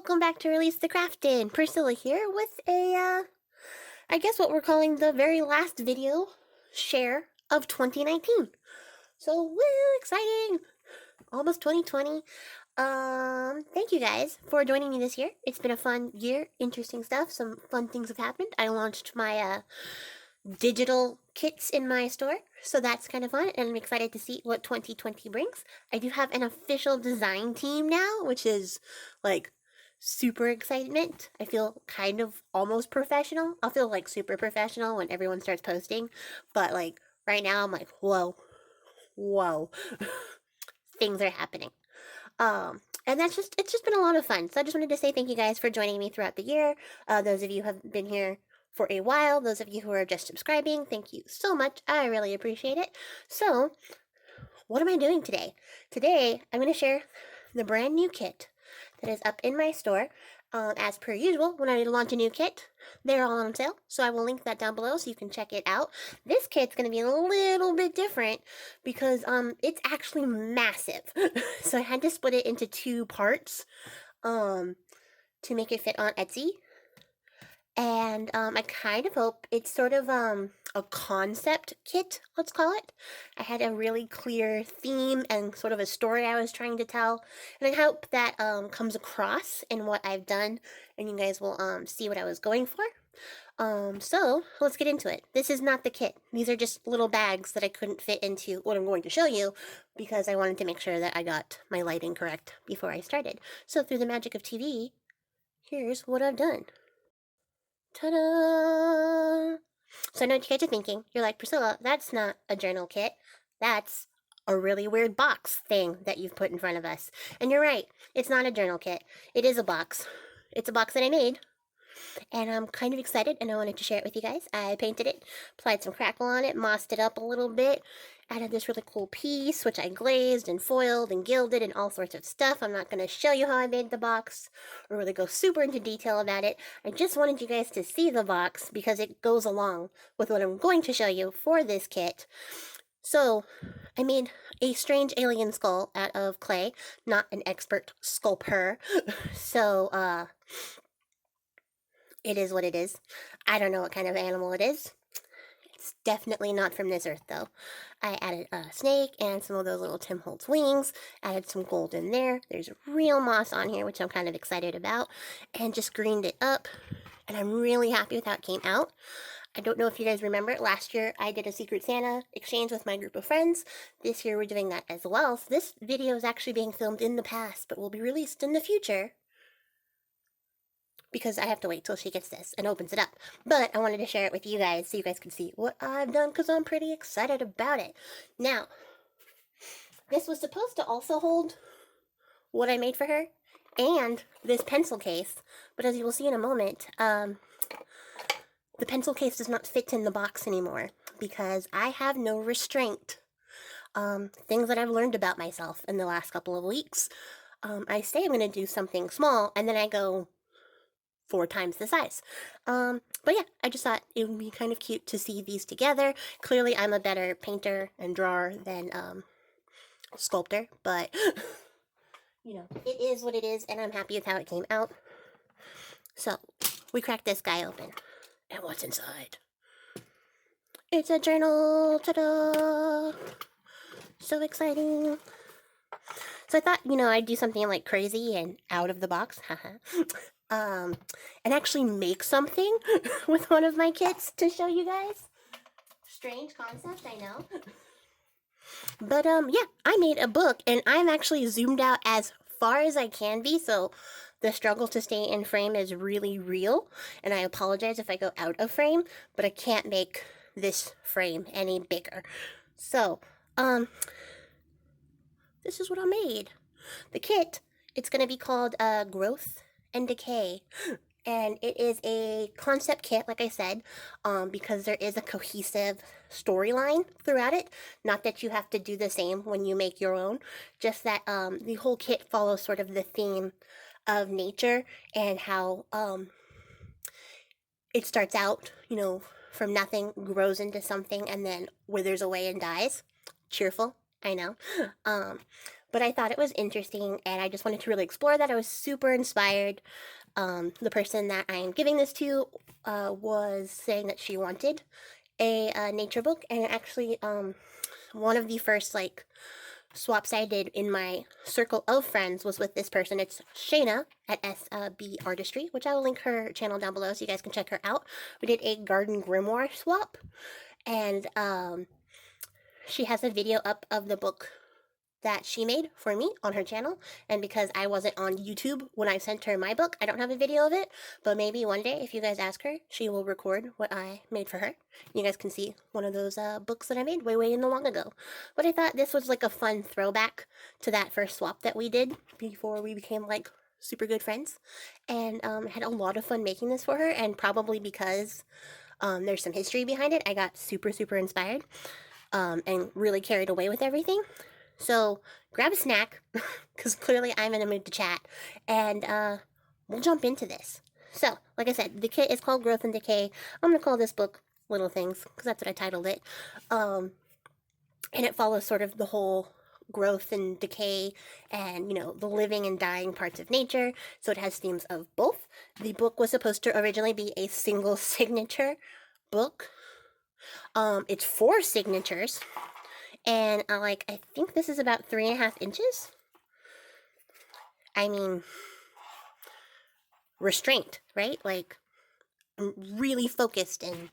welcome back to Release the Craftin. Priscilla here with I guess what we're calling the very last video share of 2019. So, woo, exciting! Almost 2020. Thank you guys for joining me this year. It's been a fun year, interesting stuff, some fun things have happened. I launched my, digital kits in my store, so that's kind of fun, and I'm excited to see what 2020 brings. I do have an official design team now, which is like super excitement. I feel kind of almost professional. I'll feel like super professional when everyone starts posting, but like right now I'm like, whoa, things are happening. And it's just been a lot of fun. So I just wanted to say thank you guys for joining me throughout the year. Those of you who have been here for a while, those of you who are just subscribing, thank you so much. I really appreciate it. So, what am I doing today? Today, I'm going to share the brand new kit that is up in my store. As per usual, when I launch a new kit, they're all on sale, so I will link that down below so you can check it out. This kit's going to be a little bit different because it's actually massive. So I had to split it into two parts to make it fit on Etsy. And I kind of hope it's sort of a concept kit, let's call it. I had a really clear theme and sort of a story I was trying to tell, and I hope that comes across in what I've done, and you guys will see what I was going for. So let's get into it. This is not the kit. These are just little bags that I couldn't fit into what I'm going to show you because I wanted to make sure that I got my lighting correct before I started. So through the magic of TV, here's what I've done. Ta-da! So I know what you guys are thinking. You're like, Priscilla, that's not a journal kit. That's a really weird box thing that you've put in front of us. And you're right. It's not a journal kit. It is a box. It's a box that I made. And I'm kind of excited, and I wanted to share it with you guys. I painted it, applied some crackle on it, mossed it up a little bit, added this really cool piece, which I glazed and foiled and gilded and all sorts of stuff. I'm not going to show you how I made the box or really go super into detail about it. I just wanted you guys to see the box because it goes along with what I'm going to show you for this kit. So, I made a strange alien skull out of clay, not an expert sculptor. So, it is what it is. I don't know what kind of animal it is. It's definitely not from this earth, though. I added a snake and some of those little Tim Holtz wings. Added some gold in there. There's real moss on here, which I'm kind of excited about. And just greened it up. And I'm really happy with how it came out. I don't know if you guys remember, last year I did a Secret Santa exchange with my group of friends. This year we're doing that as well. So this video is actually being filmed in the past, but will be released in the future, because I have to wait till she gets this and opens it up. But I wanted to share it with you guys so you guys can see what I've done because I'm pretty excited about it. Now, this was supposed to also hold what I made for her and this pencil case, but as you will see in a moment, the pencil case does not fit in the box anymore because I have no restraint. Things that I've learned about myself in the last couple of weeks. I say I'm going to do something small, and then I go 4 times the size. But yeah, I just thought it would be kind of cute to see these together. Clearly, I'm a better painter and drawer than sculptor, but you know, it is what it is, and I'm happy with how it came out. So, we cracked this guy open. And what's inside? It's a journal! Ta-da! So exciting! So I thought, you know, I'd do something like crazy and out of the box, and actually make something with one of my kits to show you guys. Strange concept, I know. But, yeah, I made a book, and I'm actually zoomed out as far as I can be, so the struggle to stay in frame is really real, and I apologize if I go out of frame, but I can't make this frame any bigger. So, this is what I made. The kit, it's going to be called Growth and Decay, and it is a concept kit, like I said, because there is a cohesive storyline throughout it. Not that you have to do the same when you make your own, just that the whole kit follows sort of the theme of nature and how it starts out, you know, from nothing, grows into something, and then withers away and dies. Cheerful, I know. but I thought it was interesting, and I just wanted to really explore that. I was super inspired. The person that I am giving this to was saying that she wanted a nature book, and actually, one of the first like swaps I did in my circle of friends was with this person. It's Shaina at SB Artistry, which I will link her channel down below so you guys can check her out. We did a garden grimoire swap, and she has a video up of the book that she made for me on her channel, and because I wasn't on YouTube when I sent her my book, I don't have a video of it, but maybe one day if you guys ask her, she will record what I made for her. You guys can see one of those books that I made way in the long ago. But I thought this was like a fun throwback to that first swap that we did before we became like super good friends, and had a lot of fun making this for her, and probably because there's some history behind it, I got super inspired and really carried away with everything. So grab a snack, because clearly I'm in a mood to chat, and we'll jump into this. So, like I said, the kit is called Growth and Decay. I'm going to call this book Little Things, because that's what I titled it. And it follows sort of the whole growth and decay and, you know, the living and dying parts of nature. So it has themes of both. The book was supposed to originally be a single signature book. It's 4 signatures. And I think this is about 3.5 inches. I mean, restraint, right? Like, I'm really focused and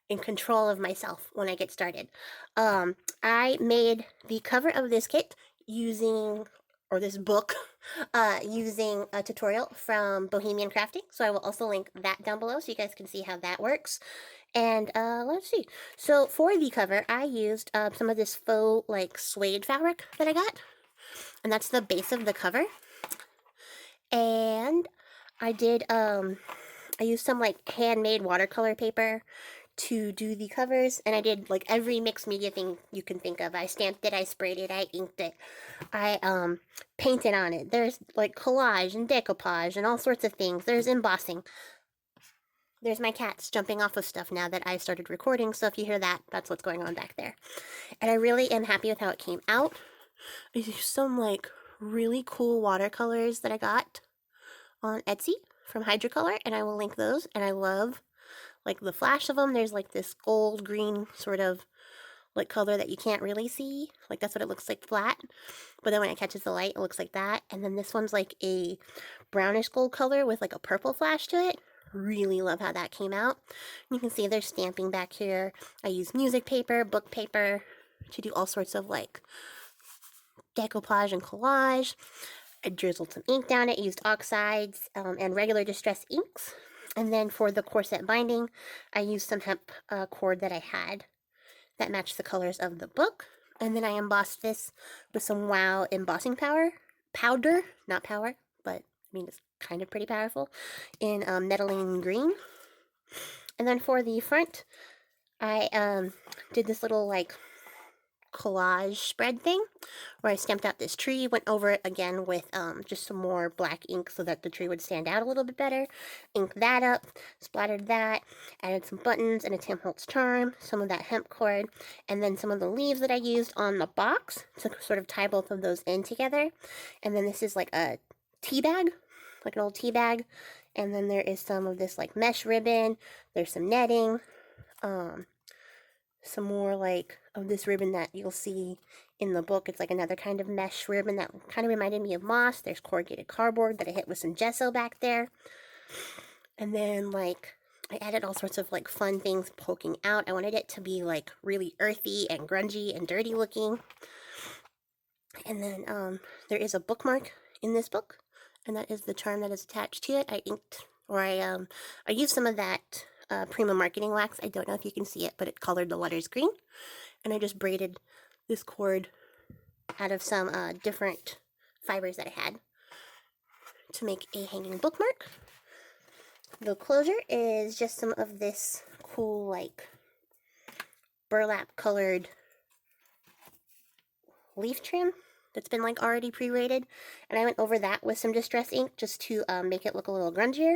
in control of myself when I get started. I made the cover of this kit using, or this book, using a tutorial from Bohemian Crafting. So I will also link that down below so you guys can see how that works. And let's see. So for the cover, I used some of this faux like suede fabric that I got, and that's the base of the cover. And I did I used some like handmade watercolor paper to do the covers, and I did like every mixed media thing you can think of. I stamped it, I sprayed it, I inked it, I painted on it. There's like collage and decoupage and all sorts of things. There's embossing. There's my cats jumping off of stuff now that I started recording, so if you hear that, that's what's going on back there. And I really am happy with how it came out. I used some like really cool watercolors that I got on Etsy from Hydrocolor, and I will link those. And I love like the flash of them. There's like this gold green sort of like color that you can't really see. Like that's what it looks like flat, but then when it catches the light, it looks like that. And then this one's like a brownish gold color with like a purple flash to it. Really love how that came out. You can see there's stamping back here. I use music paper, book paper to do all sorts of like decoupage and collage. I drizzled some ink down it, used oxides and regular distress inks. And then for the corset binding, I used some hemp cord that I had that matched the colors of the book. And then I embossed this with some WOW embossing powder, not power, but I mean it's kind of pretty powerful, in metalline green. And then for the front, I did this little like collage spread thing where I stamped out this tree, went over it again with just some more black ink so that the tree would stand out a little bit better, inked that up, splattered that, added some buttons and a Tim Holtz charm, some of that hemp cord, and then some of the leaves that I used on the box to sort of tie both of those in together. And then this is like a tea bag, like an old tea bag, and then there is some of this like mesh ribbon, there's some netting, some more like of this ribbon that you'll see in the book. It's like another kind of mesh ribbon that kind of reminded me of moss. There's corrugated cardboard that I hit with some gesso back there. And then like I added all sorts of like fun things poking out. I wanted it to be like really earthy and grungy and dirty looking. And then there is a bookmark in this book, and that is the charm that is attached to it. I inked, or I used some of that Prima marketing wax. I don't know if you can see it, but it colored the letters green. And I just braided this cord out of some different fibers that I had to make a hanging bookmark. The closure is just some of this cool like burlap colored leaf trim that's been like already pre-rated, and I went over that with some distress ink just to make it look a little grungier.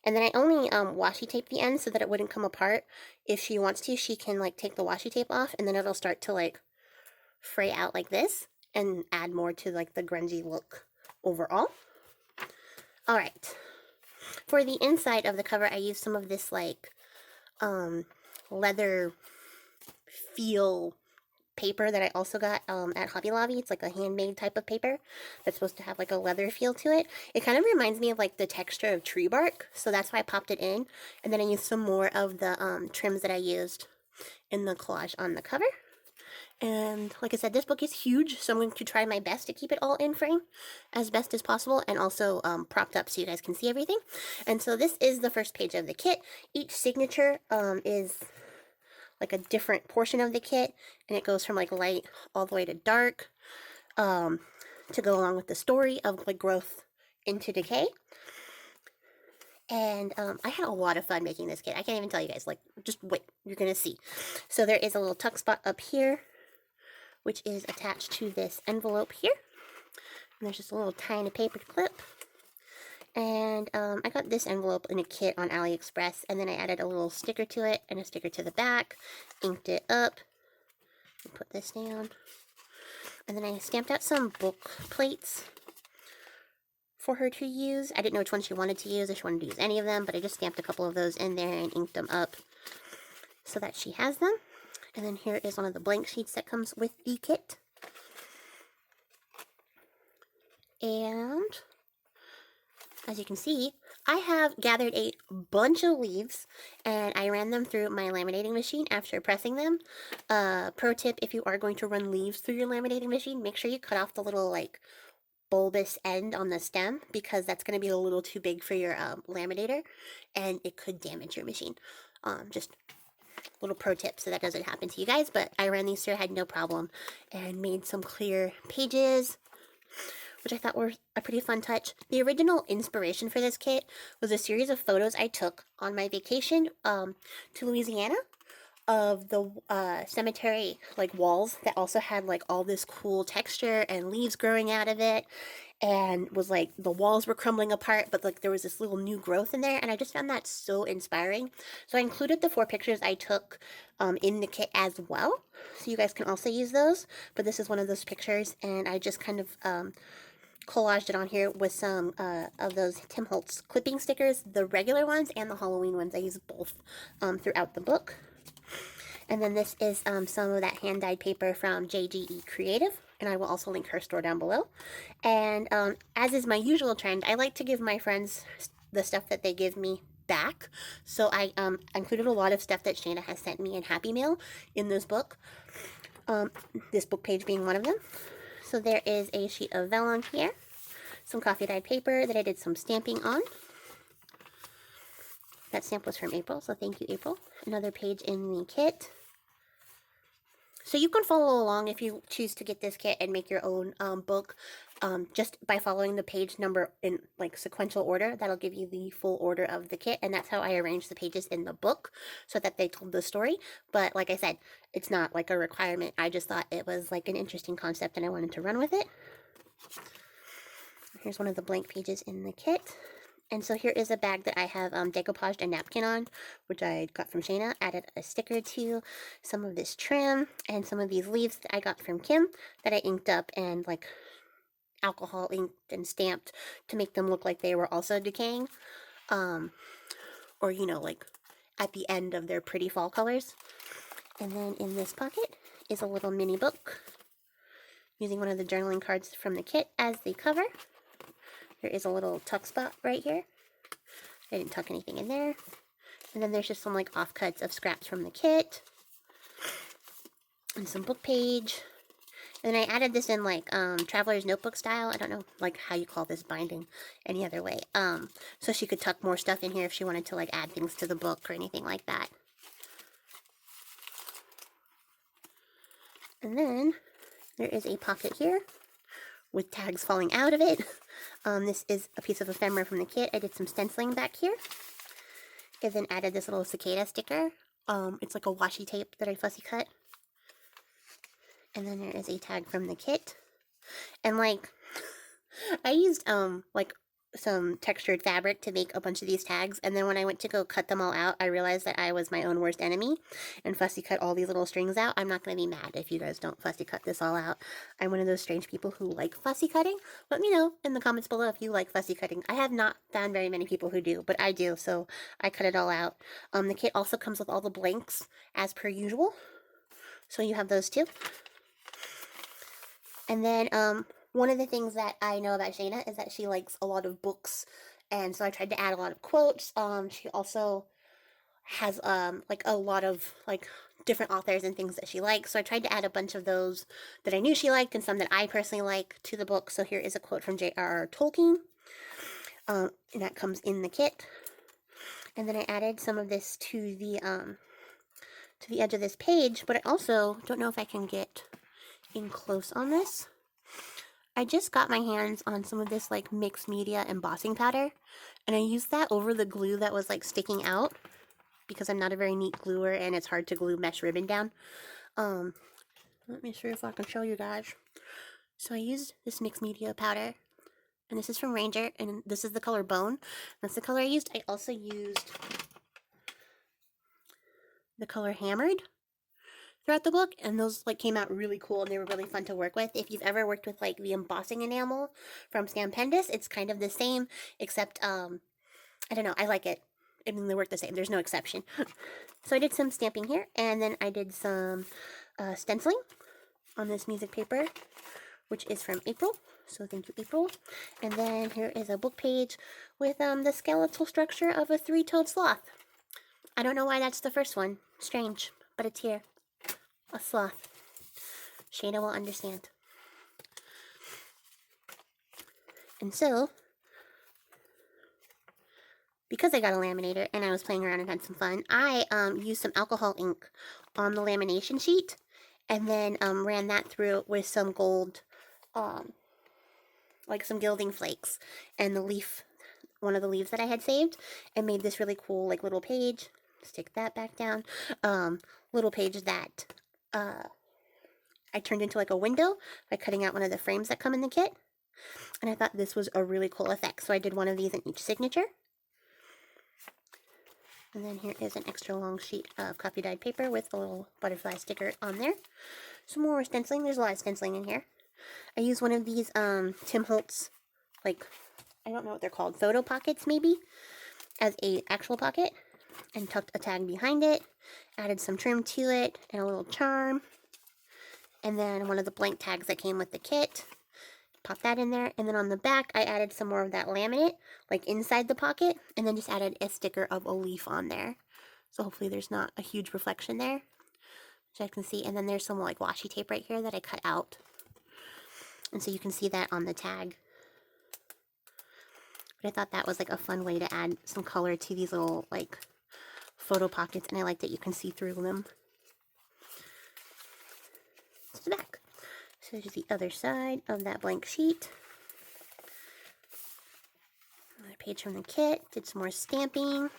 And then I only washi taped the end so that it wouldn't come apart. If she wants to, she can like take the washi tape off, and then it'll start to like fray out like this, and add more to like the grungy look overall. All right. For the inside of the cover, I used some of this like leather feel paper that I also got at Hobby Lobby. It's like a handmade type of paper that's supposed to have like a leather feel to it. It kind of reminds me of like the texture of tree bark, so that's why I popped it in. And then I used some more of the trims that I used in the collage on the cover. And like I said, this book is huge, so I'm going to try my best to keep it all in frame as best as possible, and also propped up so you guys can see everything. And so this is the first page of the kit. Each signature is like a different portion of the kit, and it goes from like light all the way to dark to go along with the story of like growth into decay. And I had a lot of fun making this kit. I can't even tell you guys, like, just wait, you're gonna see. So there is a little tuck spot up here, which is attached to this envelope here. And there's just a little tiny paper clip. And I got this envelope in a kit on AliExpress, and then I added a little sticker to it and a sticker to the back, inked it up, and put this down. And then I stamped out some book plates for her to use. I didn't know which one she wanted to use, if she wanted to use any of them, but I just stamped a couple of those in there and inked them up so that she has them. And then here is one of the blank sheets that comes with the kit. And as you can see, I have gathered a bunch of leaves, and I ran them through my laminating machine after pressing them. Pro tip, if you are going to run leaves through your laminating machine, make sure you cut off the little like bulbous end on the stem, because that's going to be a little too big for your laminator, and it could damage your machine. Just little pro tip so that doesn't happen to you guys. But I ran these through, I had no problem, and made some clear pages, which I thought were a pretty fun touch. The original inspiration for this kit was a series of photos I took on my vacation to Louisiana of the cemetery like walls that also had like all this cool texture and leaves growing out of it, and was like the walls were crumbling apart, but like there was this little new growth in there, and I just found that so inspiring. So I included the 4 pictures I took in the kit as well, so you guys can also use those. But this is one of those pictures, and I just kind of collaged it on here with some of those Tim Holtz clipping stickers, the regular ones and the Halloween ones. I use both throughout the book. And then this is some of that hand-dyed paper from JGE Creative, and I will also link her store down below. And as is my usual trend, I like to give my friends the stuff that they give me back. So I included a lot of stuff that Shaina has sent me in Happy Mail in this book, this book page being one of them. So there is a sheet of vellum here, some coffee-dyed paper that I did some stamping on. That stamp was from April, so thank you, April. Another page in the kit. So you can follow along if you choose to get this kit and make your own book just by following the page number in like sequential order. That'll give you the full order of the kit, and that's how I arranged the pages in the book so that they told the story. But like I said, it's not like a requirement. I just thought it was like an interesting concept and I wanted to run with it. Here's one of the blank pages in the kit. And so here is a bag that I have decoupaged a napkin on, which I got from Shaina. Added a sticker to some of this trim and some of these leaves that I got from Kim that I inked up and like alcohol inked and stamped to make them look like they were also decaying. Or, you know, like at the end of their pretty fall colors. And then in this pocket is a little mini book using one of the journaling cards from the kit as the cover. There is a little tuck spot right here. I didn't tuck anything in there. And then there's just some like offcuts of scraps from the kit. And some book page. And then I added this in like traveler's notebook style. I don't know like how you call this binding any other way. So she could tuck more stuff in here if she wanted to like add things to the book or anything like that. And then there is a pocket here with tags falling out of it. This is a piece of ephemera from the kit. I did some stenciling back here. And then added this little cicada sticker. It's like a washi tape that I fussy cut. And then there is a tag from the kit. And like, I used like some textured fabric to make a bunch of these tags, and then when I went to go cut them all out, I realized that I was my own worst enemy and fussy cut all these little strings out. I'm not going to be mad if you guys don't fussy cut this all out. I'm one of those strange people who like fussy cutting. Let me know in the comments below if you like fussy cutting. I have not found very many people who do, but I do, so I cut it all out. The kit also comes with all the blanks as per usual, so you have those too. And then one of the things that I know about Shaina is that she likes a lot of books, and so I tried to add a lot of quotes. She also has like a lot of like different authors and things that she likes, so I tried to add a bunch of those that I knew she liked and some that I personally like to the book. So here is a quote from J.R.R. Tolkien, and that comes in the kit. And then I added some of this to the edge of this page, but I also don't know if I can get in close on this. I just got my hands on some of this like mixed media embossing powder, and I used that over the glue that was like sticking out because I'm not a very neat gluer and it's hard to glue mesh ribbon down. Let me see if I can show you guys. So I used this mixed media powder, and this is from Ranger, and this is the color Bone. That's the color I used. I also used the color Hammered throughout the book, and those like came out really cool and they were really fun to work with. If you've ever worked with like the embossing enamel from Stampendous, it's kind of the same, except I don't know, I like it. I mean, they work the same, there's no exception. So I did some stamping here, and then I did some stenciling on this music paper, which is from April, so thank you, April. And then here is a book page with the skeletal structure of a three-toed sloth. I don't know why that's the first one, strange, but it's here. A sloth. Shaina will understand. And so, because I got a laminator and I was playing around and had some fun, I used some alcohol ink on the lamination sheet, and then ran that through with some gold, like some gilding flakes, and the leaf, one of the leaves that I had saved, and made this really cool like little page. Stick that back down. Little page that I turned into like a window by cutting out one of the frames that come in the kit. And I thought this was a really cool effect, so I did one of these in each signature. And then here is an extra long sheet of copy dyed paper with a little butterfly sticker on there. Some more stenciling. There's a lot of stenciling in here. I use one of these Tim Holtz, like, I don't know what they're called, photo pockets maybe, as a actual pocket, and tucked a tag behind it. Added some trim to it and a little charm. And then one of the blank tags that came with the kit. Pop that in there. And then on the back, I added some more of that laminate, like inside the pocket. And then just added a sticker of a leaf on there. So hopefully there's not a huge reflection there, which I can see. And then there's some like washi tape right here that I cut out. And so you can see that on the tag. But I thought that was like a fun way to add some color to these little like photo pockets. And I like that you can see through them. To the back. So here's the other side of that blank sheet. Another page from the kit. Did some more stamping.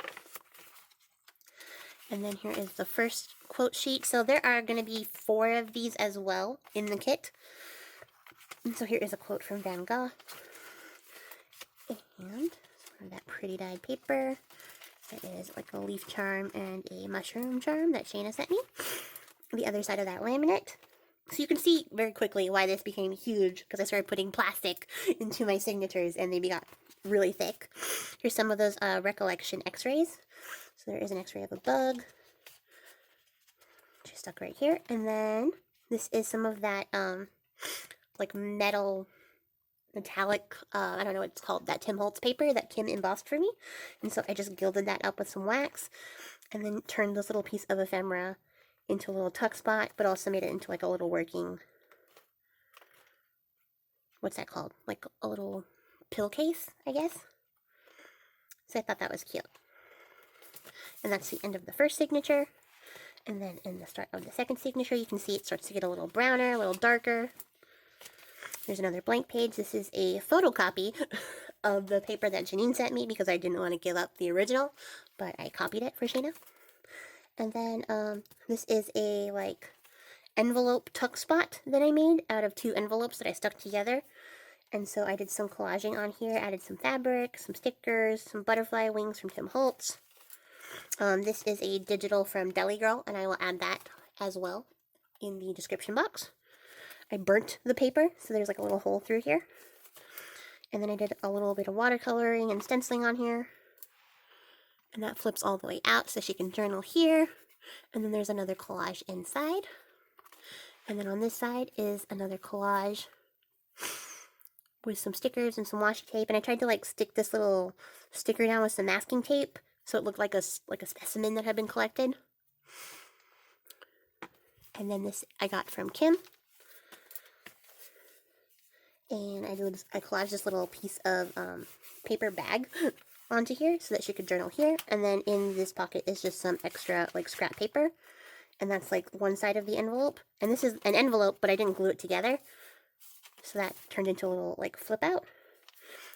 And then here is the first quote sheet. So there are going to be 4 of these as well in the kit. And so here is a quote from Van Gogh. And some of that pretty dyed paper. There is like a leaf charm and a mushroom charm that Shaina sent me. The other side of that laminate. So you can see very quickly why this became huge, because I started putting plastic into my signatures and they got really thick. Here's some of those recollection x-rays. So there is an x-ray of a bug, which is stuck right here. And then this is some of that like metallic, I don't know what it's called, that Tim Holtz paper that Kim embossed for me. And so I just gilded that up with some wax and then turned this little piece of ephemera into a little tuck spot, but also made it into like a little working, what's that called? Like a little pill case, I guess. So I thought that was cute. And that's the end of the first signature. And then in the start of the second signature, you can see it starts to get a little browner, a little darker. There's another blank page. This is a photocopy of the paper that Janine sent me because I didn't want to give up the original, but I copied it for Shaina. And then this is a like envelope tuck spot that I made out of 2 envelopes that I stuck together. And so I did some collaging on here, added some fabric, some stickers, some butterfly wings from Tim Holtz. This is a digital from Deli Girl, and I will add that as well in the description box. I burnt the paper, so there's like a little hole through here. And then I did a little bit of watercoloring and stenciling on here. And that flips all the way out so she can journal here. And then there's another collage inside. And then on this side is another collage with some stickers and some washi tape. And I tried to like stick this little sticker down with some masking tape so it looked like a specimen that had been collected. And then this I got from Kim. And I collaged this little piece of paper bag onto here so that she could journal here. And then in this pocket is just some extra like scrap paper. And that's like one side of the envelope. And this is an envelope, but I didn't glue it together. So that turned into a little like flip out.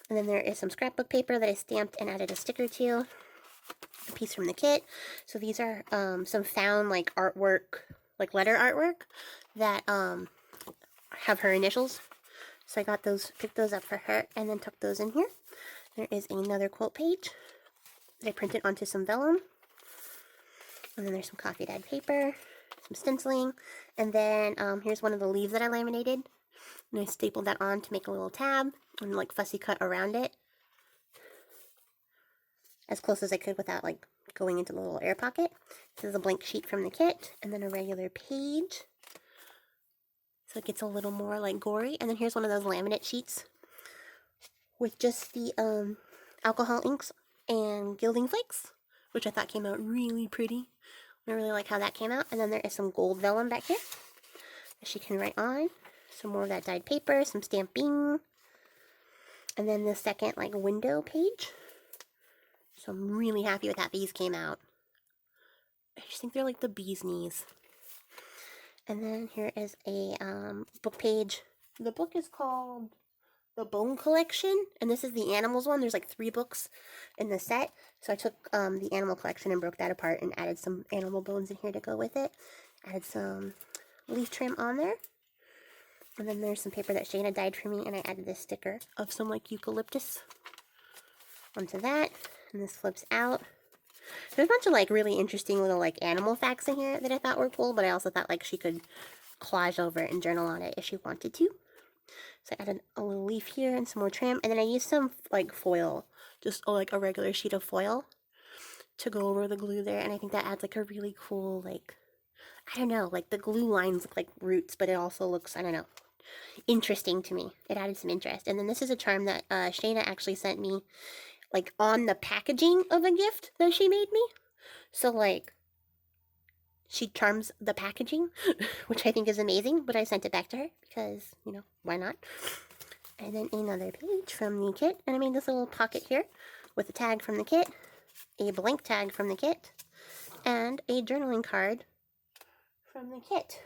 And then there is some scrapbook paper that I stamped and added a sticker to. A piece from the kit. So these are some found like artwork, like letter artwork that have her initials. So I got those, picked those up for her, and then tucked those in here. There is another quote page that I printed onto some vellum. And then there's some coffee dyed paper, some stenciling, and then here's one of the leaves that I laminated. And I stapled that on to make a little tab and like fussy cut around it as close as I could without like going into the little air pocket. This is a blank sheet from the kit, and then a regular page. So it gets a little more like gory. And then here's one of those laminate sheets with just the alcohol inks and gilding flakes, which I thought came out really pretty. I really like how that came out. And then there is some gold vellum back here that she can write on. Some more of that dyed paper, some stamping. And then the second like window page. So I'm really happy with how these came out. I just think they're like the bee's knees. And then here is a book page. The book is called The Bone Collection, and this is the animals one. There's like 3 books in the set. So I took the animal collection and broke that apart and added some animal bones in here to go with it. Added some leaf trim on there. And then there's some paper that Shaina dyed for me, and I added this sticker of some like eucalyptus onto that. And this flips out. There's a bunch of like really interesting little like animal facts in here that I thought were cool, but I also thought like she could collage over it and journal on it if she wanted to. So I added a little leaf here and some more trim, and then I used some like foil, just like a regular sheet of foil to go over the glue there, and I think that adds like a really cool like, I don't know, like the glue lines look like roots, but it also looks, I don't know, interesting to me. It added some interest. And then this is a charm that Shaina actually sent me like on the packaging of a gift that she made me. So like she charms the packaging, which I think is amazing, but I sent it back to her because, you know, why not? And then another page from the kit, and I made this little pocket here with a tag from the kit, a blank tag from the kit, and a journaling card from the kit.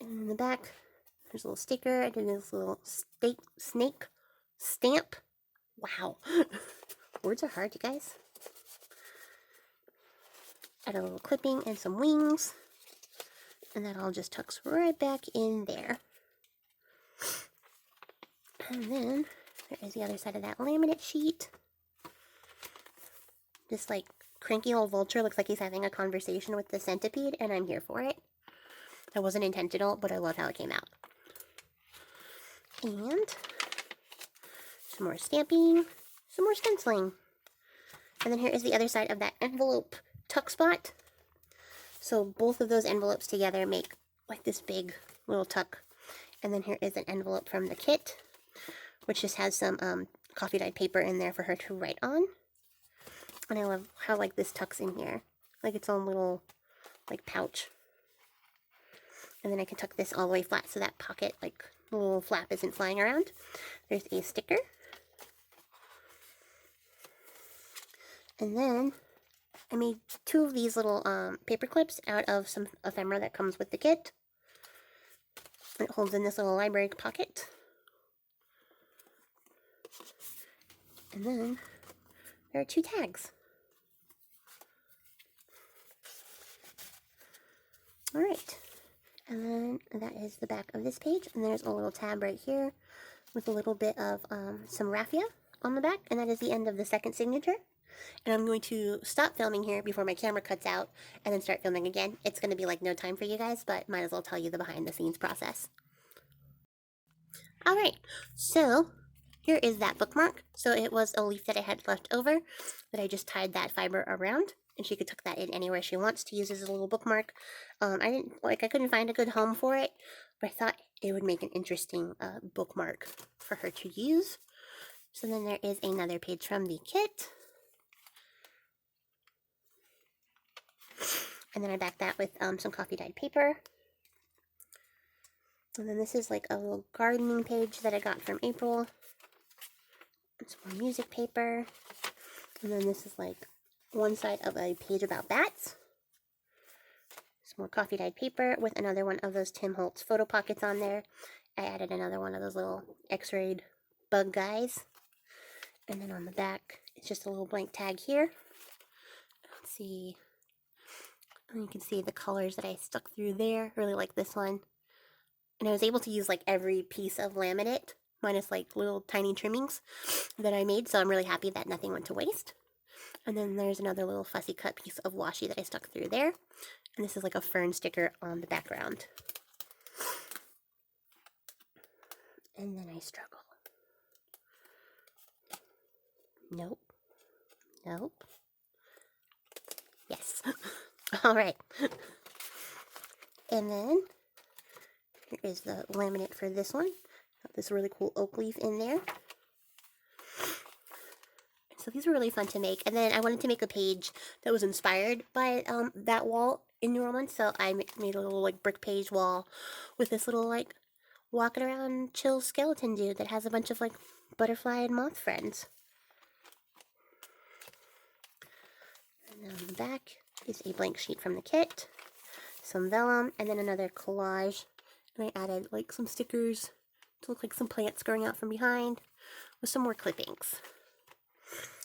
And in the back, there's a little sticker. I did this little snake stamp. Wow. Words are hard, you guys. Add a little clipping and some wings. And that all just tucks right back in there. And then there is the other side of that laminate sheet. This like cranky old vulture looks like he's having a conversation with the centipede, and I'm here for it. That wasn't intentional, but I love how it came out. And some more stamping, some more stenciling. And then here is the other side of that envelope tuck spot. So both of those envelopes together make like this big little tuck. And then here is an envelope from the kit, which just has some coffee dyed paper in there for her to write on. And I love how like this tucks in here, like its own little like pouch. And then I can tuck this all the way flat so that pocket, like the little flap, isn't flying around. There's a sticker. And then I made 2 of these little paper clips out of some ephemera that comes with the kit. It holds in this little library pocket. And then there are 2 tags. Alright. And then that is the back of this page. And there's a little tab right here with a little bit of some raffia on the back, and that is the end of the second signature. And I'm going to stop filming here before my camera cuts out and then start filming again. It's going to be like no time for you guys, but might as well tell you the behind the scenes process. Alright, so here is that bookmark. So it was a leaf that I had left over that I just tied that fiber around, and she could tuck that in anywhere she wants to use as a little bookmark. I couldn't find a good home for it, but I thought it would make an interesting bookmark for her to use. So then there is another page from the kit. And then I backed that with some coffee dyed paper. And then this is like a little gardening page that I got from April. And some more music paper. And then this is like one side of a page about bats. Some more coffee dyed paper with another one of those Tim Holtz photo pockets on there. I added another one of those little x-rayed bug guys. And then on the back, it's just a little blank tag here. Let's see. And you can see the colors that I stuck through there. Really like this one. And I was able to use like every piece of laminate, minus like little tiny trimmings that I made. So I'm really happy that nothing went to waste. And then there's another little fussy cut piece of washi that I stuck through there. And this is like a fern sticker on the background. And then I struggle. Nope. Nope. Yes. Alright. And then here is the laminate for this one. Got this really cool oak leaf in there. So these were really fun to make. And then I wanted to make a page that was inspired by that wall in New Orleans. So I made a little like brick page wall with this little like walking around chill skeleton dude that has a bunch of like butterfly and moth friends. And then on the back is a blank sheet from the kit, some vellum, and then another collage. And I added like some stickers to look like some plants growing out from behind with some more clippings.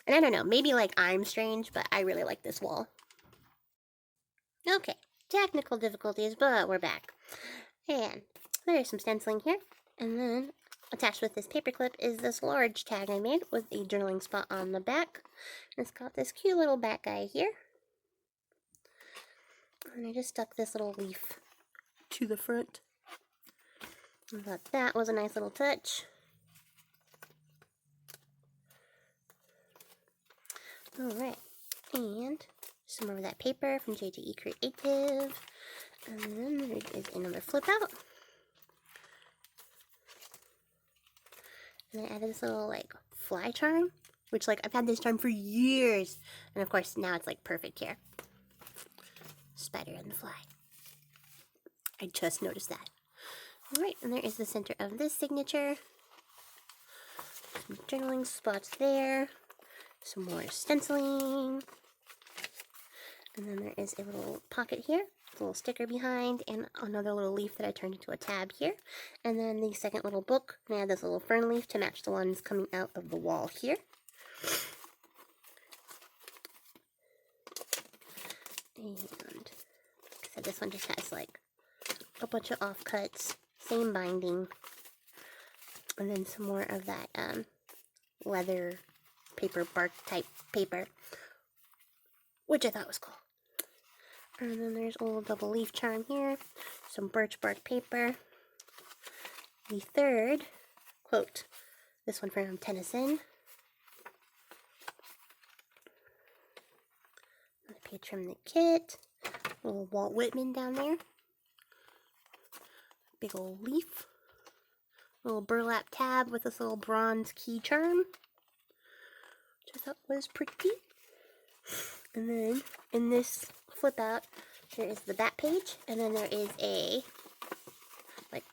And I don't know, maybe like I'm strange, but I really like this wall. Okay, technical difficulties, but we're back. And there's some stenciling here. And then attached with this paper clip is this large tag I made with a journaling spot on the back. And it's got this cute little bat guy here. And I just stuck this little leaf to the front. I thought that was a nice little touch. Alright, and some more of that paper from JJE Creative. And then there is another flip out. And I added this little like fly charm, which like I've had this charm for years. And of course now it's like perfect here. Spider and the fly. I just noticed that. Alright, and there is the center of this signature. Some journaling spots there. Some more stenciling. And then there is a little pocket here. A little sticker behind. And another little leaf that I turned into a tab here. And then the second little book. And I had this little fern leaf to match the ones coming out of the wall here. And like I said, this one just has like a bunch of offcuts. Same binding. And then some more of that leather paper bark type paper, which I thought was cool. And then there's a little double leaf charm here, some birch bark paper. The third quote, this one from Tennyson. Another page from the kit, a little Walt Whitman down there. Big old leaf, a little burlap tab with this little bronze key charm, which I thought was pretty. And then in this flip out, there is the bat page, and then there is a like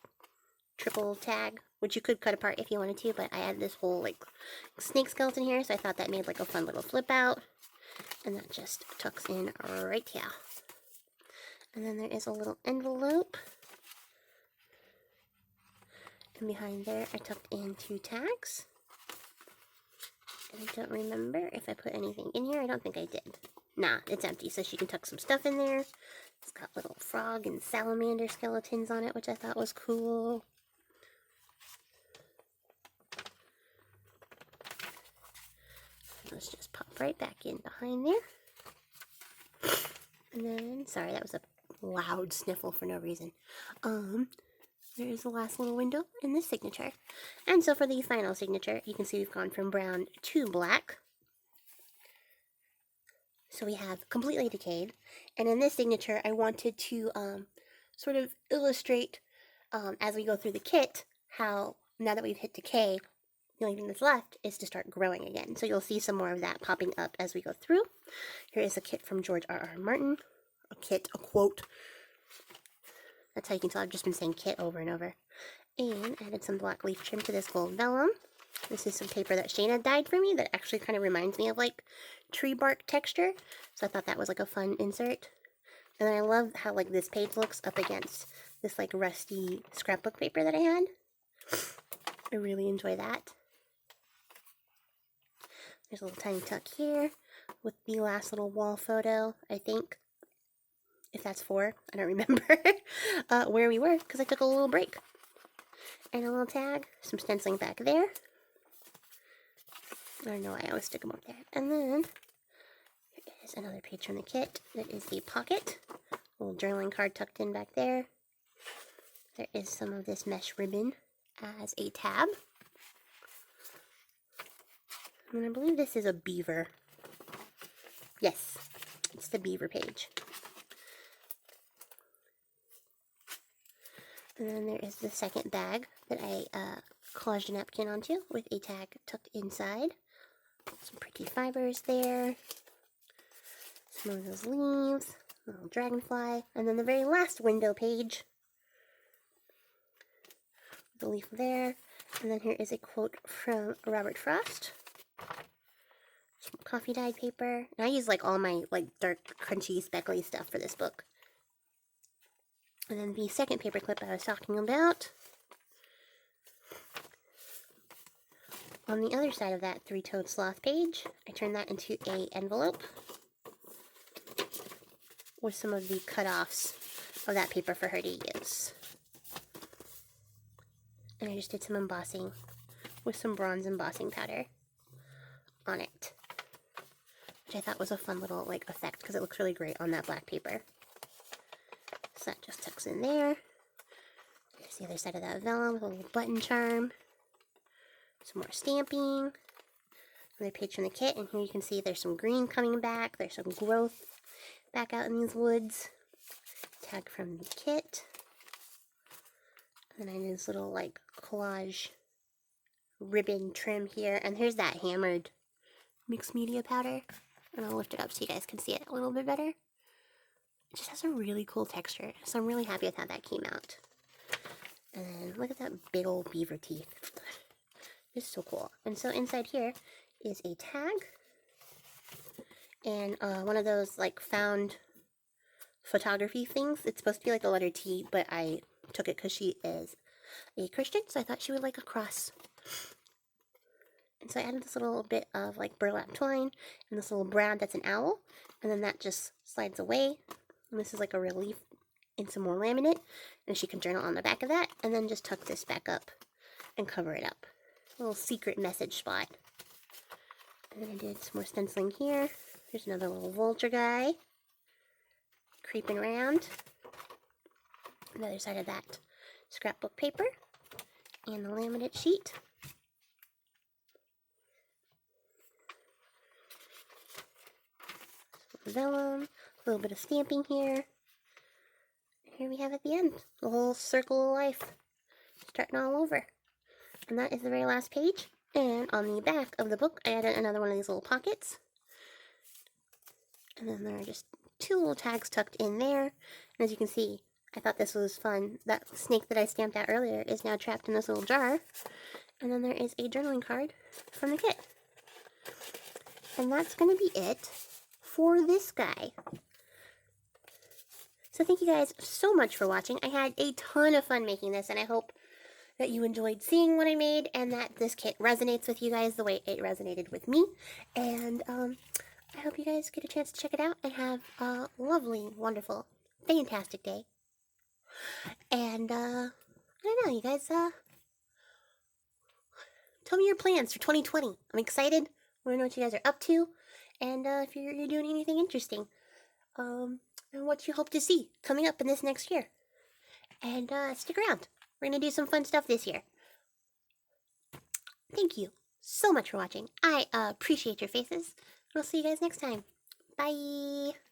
triple tag, which you could cut apart if you wanted to, but I added this whole like snake skeleton here, so I thought that made like a fun little flip out. And that just tucks in right here. And then there is a little envelope. And behind there, I tucked in 2 tags. And I don't remember if I put anything in here. I don't think I did. Nah, it's empty, so she can tuck some stuff in there. It's got little frog and salamander skeletons on it, which I thought was cool. let's just pop right back in behind there. And then, sorry, that was a loud sniffle for no reason. There's the last little window in this signature. And so for the final signature, you can see we've gone from brown to black. So we have completely decayed. And in this signature, I wanted to sort of illustrate, as we go through the kit, how now that we've hit decay, the only thing that's left is to start growing again. So you'll see some more of that popping up as we go through. Here is a kit from George R.R. Martin. A kit, a quote. That's how you can tell I've just been saying kit over and over. And added some black leaf trim to this gold vellum. This is some paper that Shaina dyed for me that actually kind of reminds me of like tree bark texture. So I thought that was like a fun insert. And then I love how like this page looks up against this like rusty scrapbook paper that I had. I really enjoy that. There's a little tiny tuck here with the last little wall photo, I think. If that's for, I don't remember where we were because I took a little break. And a little tag, some stenciling back there. I don't know why I always stick them up there. And then here is another page from the kit. That is a pocket. A little journaling card tucked in back there. There is some of this mesh ribbon as a tab. And I believe this is a beaver. Yes, it's the beaver page. And then there is the second bag that I collaged a napkin onto with a tag tucked inside. Some pretty fibers there. Some of those leaves. A little dragonfly. And then the very last window page. The leaf there. And then here is a quote from Robert Frost. Some coffee dyed paper. And I use like all my like dark, crunchy, speckly stuff for this book. And then the second paper clip I was talking about. On the other side of that three-toed sloth page, I turned that into an envelope with some of the cut-offs of that paper for her to use. And I just did some embossing with some bronze embossing powder on it, which I thought was a fun little like effect because it looks really great on that black paper. So that just tucks in there. There's the other side of that vellum with a little button charm. Some more stamping. Another page from the kit, and here you can see there's some green coming back. There's some growth back out in these woods. Tag from the kit. And then I did this little like collage ribbon trim here. And here's that hammered mixed media powder. And I'll lift it up so you guys can see it a little bit better. It just has a really cool texture, so I'm really happy with how that came out. And then look at that big old beaver teeth. It's so cool. And so inside here is a tag and one of those like found photography things. It's supposed to be like a letter T, but I took it because she is a Christian, so I thought she would like a cross. And so I added this little bit of like burlap twine and this little brad that's an owl, and then that just slides away. And this is like a relief in some more laminate, and she can journal on the back of that, and then just tuck this back up and cover it up. A little secret message spot. And then I did some more stenciling here. There's another little vulture guy creeping around. The other side of that scrapbook paper and the laminate sheet. Vellum, a little bit of stamping here. Here we have at the end, the whole circle of life, starting all over. And that is the very last page. And on the back of the book, I added another one of these little pockets. And then there are just two little tags tucked in there. And as you can see, I thought this was fun. That snake that I stamped out earlier is now trapped in this little jar. And then there is a journaling card from the kit. And that's going to be it for this guy. So thank you guys so much for watching. I had a ton of fun making this, and I hope that you enjoyed seeing what I made and that this kit resonates with you guys the way it resonated with me. And I hope you guys get a chance to check it out and have a lovely, wonderful, fantastic day. And I don't know, you guys, tell me your plans for 2020. I'm excited. want to know what you guys are up to, and if you're doing anything interesting, and what you hope to see coming up in this next year. And stick around. We're gonna do some fun stuff this year. Thank you so much for watching. I appreciate your faces. We'll see you guys next time. Bye!